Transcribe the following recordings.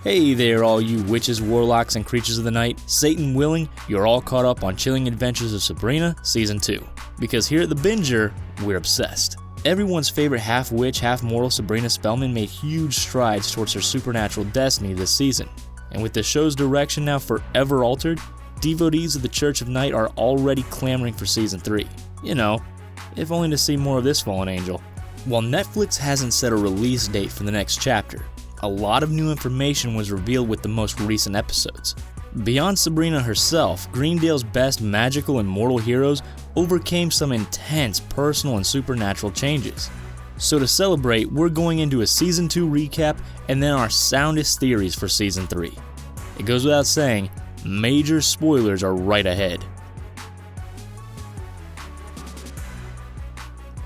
Hey there, all you witches, warlocks, and creatures of the night. Satan willing, you're all caught up on Chilling Adventures of Sabrina Season 2. Because here at The Binger, we're obsessed. Everyone's favorite half-witch, half-mortal Sabrina Spellman made huge strides towards her supernatural destiny this season. And with the show's direction now forever altered, devotees of the Church of Night are already clamoring for Season 3. You know, if only to see more of this fallen angel. While Netflix hasn't set a release date for the next chapter, a lot of new information was revealed with the most recent episodes. Beyond Sabrina herself, Greendale's best magical and mortal heroes overcame some intense personal and supernatural changes. So to celebrate, we're going into a Season 2 recap and then our soundest theories for Season 3. It goes without saying, major spoilers are right ahead.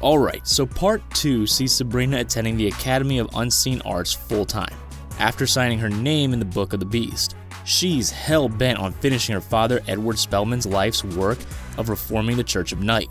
Alright, so part 2 sees Sabrina attending the Academy of Unseen Arts full-time, after signing her name in the Book of the Beast. She's hell-bent on finishing her father Edward Spellman's life's work of reforming the Church of Night.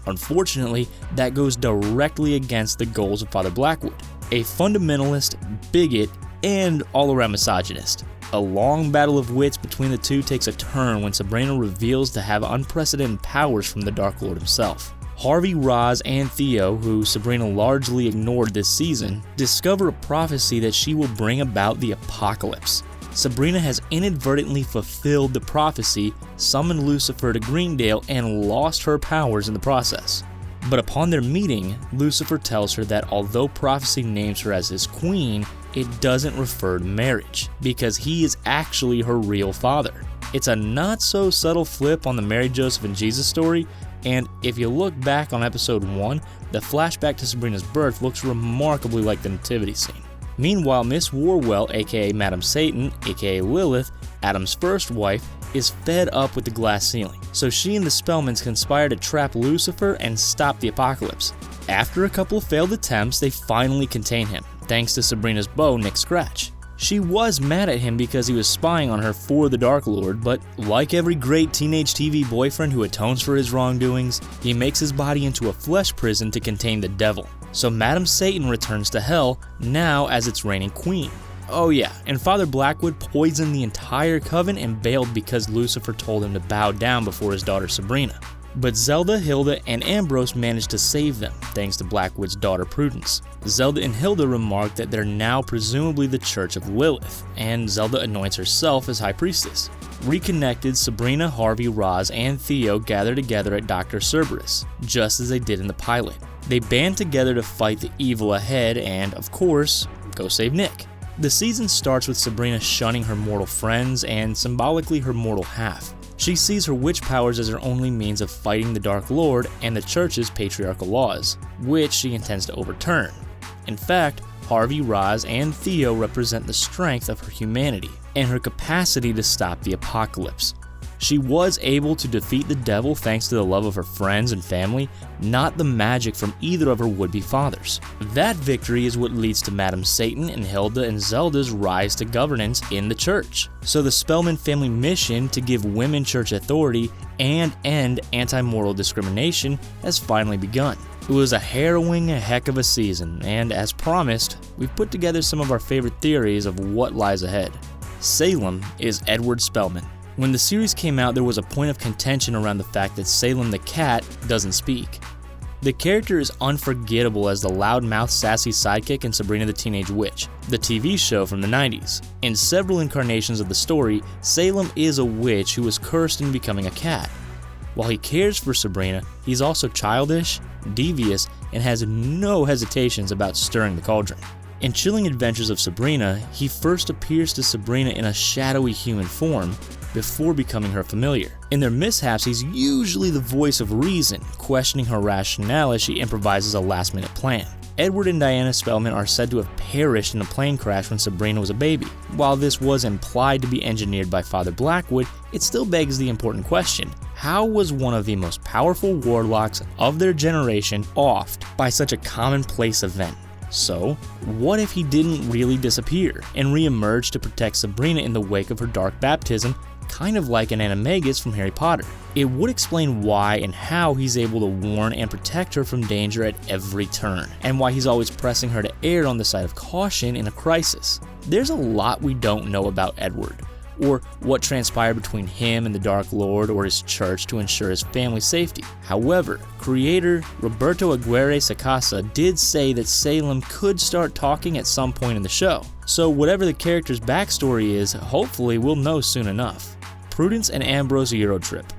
Unfortunately, that goes directly against the goals of Father Blackwood, a fundamentalist, bigot, and all-around misogynist. A long battle of wits between the two takes a turn when Sabrina reveals to have unprecedented powers from the Dark Lord himself. Harvey, Roz, and Theo, who Sabrina largely ignored this season, discover a prophecy that she will bring about the apocalypse. Sabrina has inadvertently fulfilled the prophecy, summoned Lucifer to Greendale, and lost her powers in the process. But upon their meeting, Lucifer tells her that although prophecy names her as his queen, it doesn't refer to marriage, because he is actually her real father. It's a not-so-subtle flip on the Mary, Joseph, and Jesus story, and if you look back on episode 1, the flashback to Sabrina's birth looks remarkably like the nativity scene. Meanwhile, Miss Warwell, aka Madam Satan, aka Lilith, Adam's first wife, is fed up with the glass ceiling, so she and the Spellmans conspire to trap Lucifer and stop the apocalypse. After a couple of failed attempts, they finally contain him, thanks to Sabrina's beau, Nick Scratch. She was mad at him because he was spying on her for the Dark Lord, but like every great teenage TV boyfriend who atones for his wrongdoings, he makes his body into a flesh prison to contain the devil. So Madam Satan returns to hell, now as its reigning queen. Oh yeah, and Father Blackwood poisoned the entire coven and bailed because Lucifer told him to bow down before his daughter Sabrina. But Zelda, Hilda, and Ambrose managed to save them, thanks to Blackwood's daughter Prudence. Zelda and Hilda remark that they're now presumably the Church of Lilith, and Zelda anoints herself as High Priestess. Reconnected, Sabrina, Harvey, Roz, and Theo gather together at Dr. Cerberus, just as they did in the pilot. They band together to fight the evil ahead and, of course, go save Nick. The season starts with Sabrina shunning her mortal friends and symbolically her mortal half. She sees her witch powers as her only means of fighting the Dark Lord and the Church's patriarchal laws, which she intends to overturn. In fact, Harvey, Roz, and Theo represent the strength of her humanity and her capacity to stop the apocalypse. She was able to defeat the devil thanks to the love of her friends and family, not the magic from either of her would-be fathers. That victory is what leads to Madam Satan and Hilda and Zelda's rise to governance in the church. So the Spellman family mission to give women church authority and end anti-moral discrimination has finally begun. It was a harrowing heck of a season, and as promised, we've put together some of our favorite theories of what lies ahead. Salem is Edward Spellman. When the series came out, there was a point of contention around the fact that Salem the cat doesn't speak. The character is unforgettable as the loudmouth, sassy sidekick in Sabrina the Teenage Witch, the TV show from the 90s. In several incarnations of the story, Salem is a witch who was cursed into becoming a cat. While he cares for Sabrina, he's also childish, devious, and has no hesitations about stirring the cauldron. In Chilling Adventures of Sabrina, he first appears to Sabrina in a shadowy human form before becoming her familiar. In their mishaps, he's usually the voice of reason, questioning her rationale as she improvises a last-minute plan. Edward and Diana Spellman are said to have perished in a plane crash when Sabrina was a baby. While this was implied to be engineered by Father Blackwood, it still begs the important question: how was one of the most powerful warlocks of their generation offed by such a commonplace event? So, what if he didn't really disappear and re-emerge to protect Sabrina in the wake of her dark baptism kind of like an animagus from Harry Potter. It would explain why and how he's able to warn and protect her from danger at every turn, and why he's always pressing her to err on the side of caution in a crisis. There's a lot we don't know about Edward, or what transpired between him and the Dark Lord or his church to ensure his family's safety. However, creator Roberto Aguirre-Sacasa did say that Salem could start talking at some point in the show, so whatever the character's backstory is, hopefully we'll know soon enough. Prudence and Ambrose Eurotrip.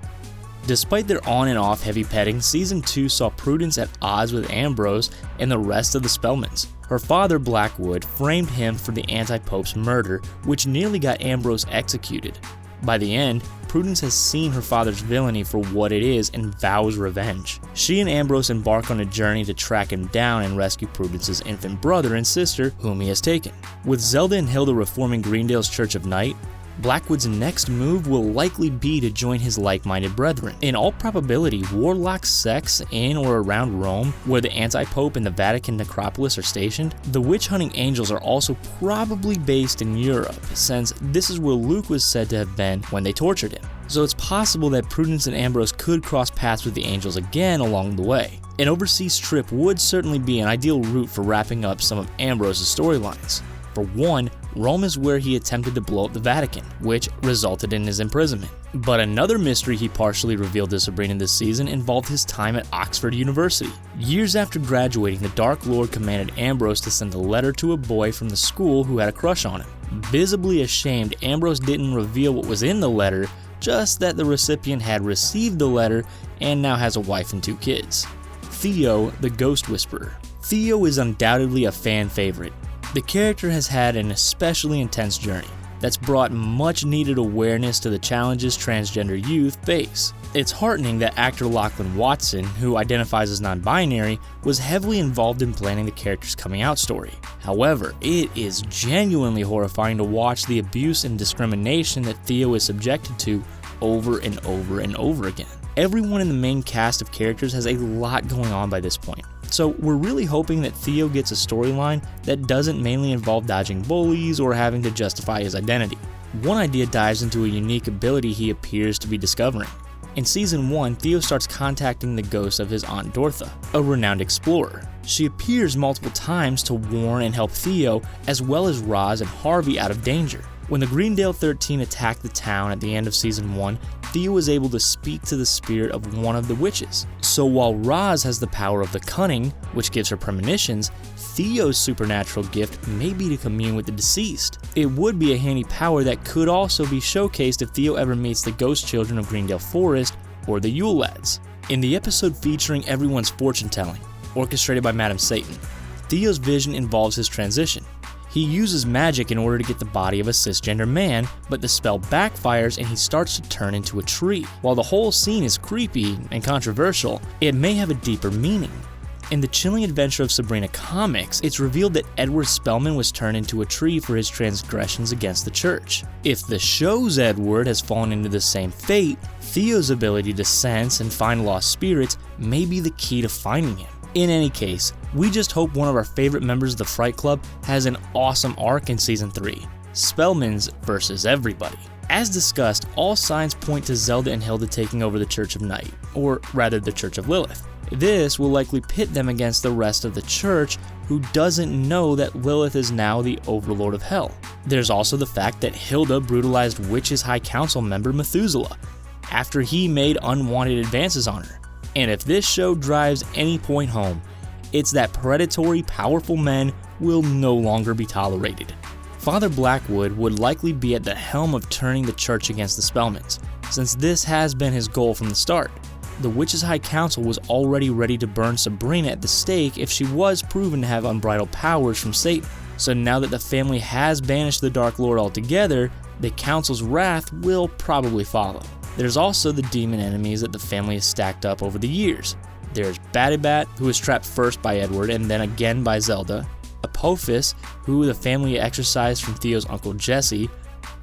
Despite their on and off heavy petting, Season 2 saw Prudence at odds with Ambrose and the rest of the Spellmans. Her father, Blackwood, framed him for the anti-pope's murder, which nearly got Ambrose executed. By the end, Prudence has seen her father's villainy for what it is and vows revenge. She and Ambrose embark on a journey to track him down and rescue Prudence's infant brother and sister, whom he has taken. With Zelda and Hilda reforming Greendale's Church of Night, Blackwood's next move will likely be to join his like-minded brethren. In all probability, warlock sects in or around Rome, where the anti-pope and the Vatican necropolis are stationed, the witch-hunting angels are also probably based in Europe, since this is where Luke was said to have been when they tortured him. So it's possible that Prudence and Ambrose could cross paths with the angels again along the way. An overseas trip would certainly be an ideal route for wrapping up some of Ambrose's storylines. For one, Rome is where he attempted to blow up the Vatican, which resulted in his imprisonment. But another mystery he partially revealed to Sabrina this season involved his time at Oxford University. Years after graduating, the Dark Lord commanded Ambrose to send a letter to a boy from the school who had a crush on him. Visibly ashamed, Ambrose didn't reveal what was in the letter, just that the recipient had received the letter and now has a wife and 2 kids. Theo, the Ghost Whisperer. Theo is undoubtedly a fan favorite. The character has had an especially intense journey that's brought much needed awareness to the challenges transgender youth face. It's heartening that actor Lachlan Watson, who identifies as non-binary, was heavily involved in planning the character's coming out story. However, it is genuinely horrifying to watch the abuse and discrimination that Theo is subjected to over and over and over again. Everyone in the main cast of characters has a lot going on by this point. So we're really hoping that Theo gets a storyline that doesn't mainly involve dodging bullies or having to justify his identity. One idea dives into a unique ability he appears to be discovering. In Season 1, Theo starts contacting the ghost of his Aunt Dortha, a renowned explorer. She appears multiple times to warn and help Theo, as well as Roz and Harvey out of danger. When the Greendale 13 attacked the town at the end of Season 1, Theo was able to speak to the spirit of one of the witches. So while Roz has the power of the cunning, which gives her premonitions, Theo's supernatural gift may be to commune with the deceased. It would be a handy power that could also be showcased if Theo ever meets the ghost children of Greendale Forest or the Yule Lads. In the episode featuring everyone's fortune telling, orchestrated by Madam Satan, Theo's vision involves his transition. He uses magic in order to get the body of a cisgender man, but the spell backfires and he starts to turn into a tree. While the whole scene is creepy and controversial, it may have a deeper meaning. In the Chilling Adventure of Sabrina comics, it's revealed that Edward Spellman was turned into a tree for his transgressions against the church. If the show's Edward has fallen into the same fate, Theo's ability to sense and find lost spirits may be the key to finding him. In any case, we just hope one of our favorite members of the Fright Club has an awesome arc in Season 3, Spellmans versus everybody. As discussed, all signs point to Zelda and Hilda taking over the Church of Night, or rather the Church of Lilith. This will likely pit them against the rest of the church, who doesn't know that Lilith is now the overlord of hell. There's also the fact that Hilda brutalized Witch's High Council member Methuselah, after he made unwanted advances on her. And if this show drives any point home, it's that predatory, powerful men will no longer be tolerated. Father Blackwood would likely be at the helm of turning the church against the Spellmans, since this has been his goal from the start. The Witches' High Council was already ready to burn Sabrina at the stake if she was proven to have unbridled powers from Satan. So now that the family has banished the Dark Lord altogether, the Council's wrath will probably follow. There's also the demon enemies that the family has stacked up over the years. There's Batabat, who was trapped first by Edward and then again by Zelda, Apophis, who the family exorcised from Theo's uncle Jesse,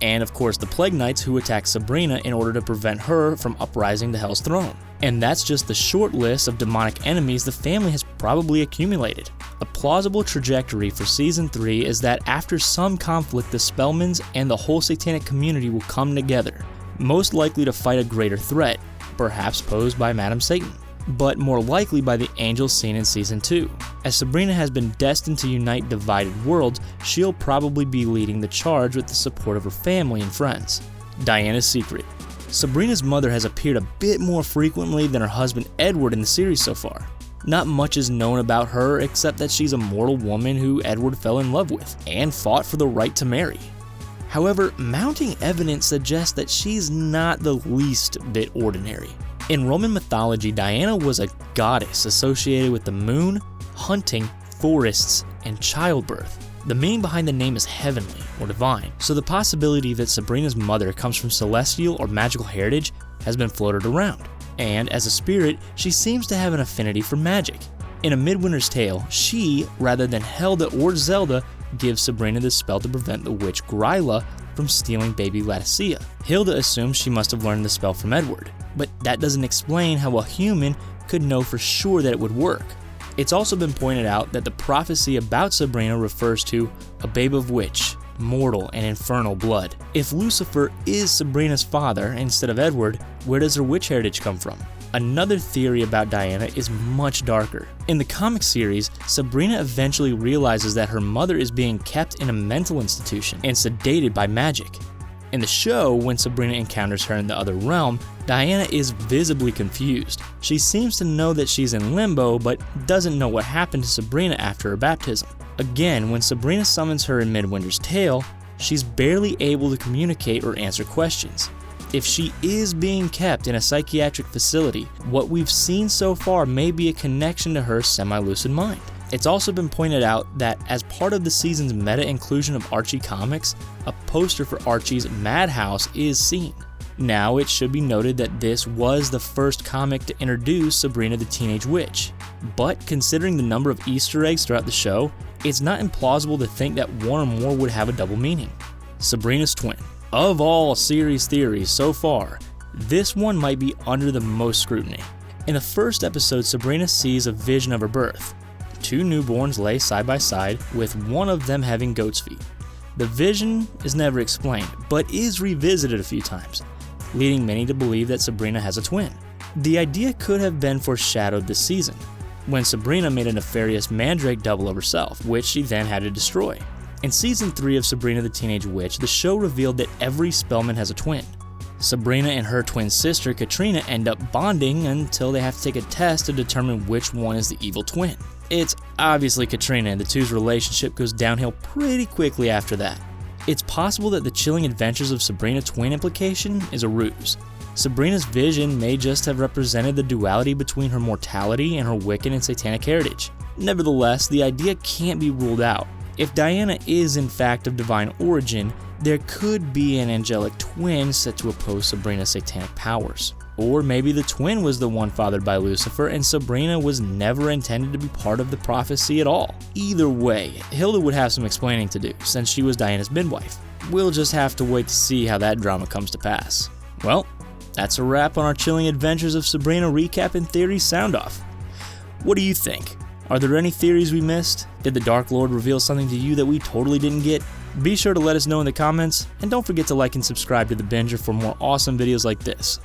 and of course the Plague Knights, who attacked Sabrina in order to prevent her from uprising to Hell's throne. And that's just the short list of demonic enemies the family has probably accumulated. A plausible trajectory for Season 3 is that after some conflict, the Spellmans and the whole satanic community will come together. most likely to fight a greater threat, perhaps posed by Madam Satan, but more likely by the angel seen in Season 2. As Sabrina has been destined to unite divided worlds, she'll probably be leading the charge with the support of her family and friends. Diana's secret. Sabrina's mother has appeared a bit more frequently than her husband Edward in the series so far. Not much is known about her except that she's a mortal woman who Edward fell in love with and fought for the right to marry. However, mounting evidence suggests that she's not the least bit ordinary. In Roman mythology, Diana was a goddess associated with the moon, hunting, forests, and childbirth. The meaning behind the name is heavenly or divine, so the possibility that Sabrina's mother comes from celestial or magical heritage has been floated around. And as a spirit, she seems to have an affinity for magic. In A Midwinter's Tale, she, rather than Helda or Zelda, gives Sabrina the spell to prevent the witch Gryla from stealing baby Leticia. Hilda assumes she must have learned the spell from Edward, but that doesn't explain how a human could know for sure that it would work. It's also been pointed out that the prophecy about Sabrina refers to a babe of witch, mortal, and infernal blood. If Lucifer is Sabrina's father instead of Edward, where does her witch heritage come from? Another theory about Diana is much darker. In the comic series, Sabrina eventually realizes that her mother is being kept in a mental institution and sedated by magic. In the show, when Sabrina encounters her in the other realm, Diana is visibly confused. She seems to know that she's in limbo, but doesn't know what happened to Sabrina after her baptism. Again, when Sabrina summons her in Midwinter's Tale, she's barely able to communicate or answer questions. If she is being kept in a psychiatric facility, what we've seen so far may be a connection to her semi-lucid mind. It's also been pointed out that as part of the season's meta-inclusion of Archie comics, a poster for Archie's Madhouse is seen. Now, it should be noted that this was the first comic to introduce Sabrina the Teenage Witch, but considering the number of Easter eggs throughout the show, it's not implausible to think that one or more would have a double meaning. Sabrina's Twin. Of all series theories so far, this one might be under the most scrutiny. In the first episode, Sabrina sees a vision of her birth. Two newborns lay side by side, with one of them having goat's feet. The vision is never explained, but is revisited a few times, leading many to believe that Sabrina has a twin. The idea could have been foreshadowed this season, when Sabrina made a nefarious mandrake double of herself, which she then had to destroy. In Season 3 of Sabrina the Teenage Witch, the show revealed that every Spellman has a twin. Sabrina and her twin sister Katrina end up bonding until they have to take a test to determine which one is the evil twin. It's obviously Katrina, and the two's relationship goes downhill pretty quickly after that. It's possible that the chilling adventures of Sabrina Twin implication is a ruse. Sabrina's vision may just have represented the duality between her mortality and her Wiccan and satanic heritage. Nevertheless, the idea can't be ruled out. If Diana is in fact of divine origin, there could be an angelic twin set to oppose Sabrina's satanic powers. Or maybe the twin was the one fathered by Lucifer and Sabrina was never intended to be part of the prophecy at all. Either way, Hilda would have some explaining to do since she was Diana's midwife. We'll just have to wait to see how that drama comes to pass. Well, that's a wrap on our chilling adventures of Sabrina recap and theory sound off. What do you think? Are there any theories we missed? Did the Dark Lord reveal something to you that we totally didn't get? Be sure to let us know in the comments, and don't forget to like and subscribe to The Binger for more awesome videos like this.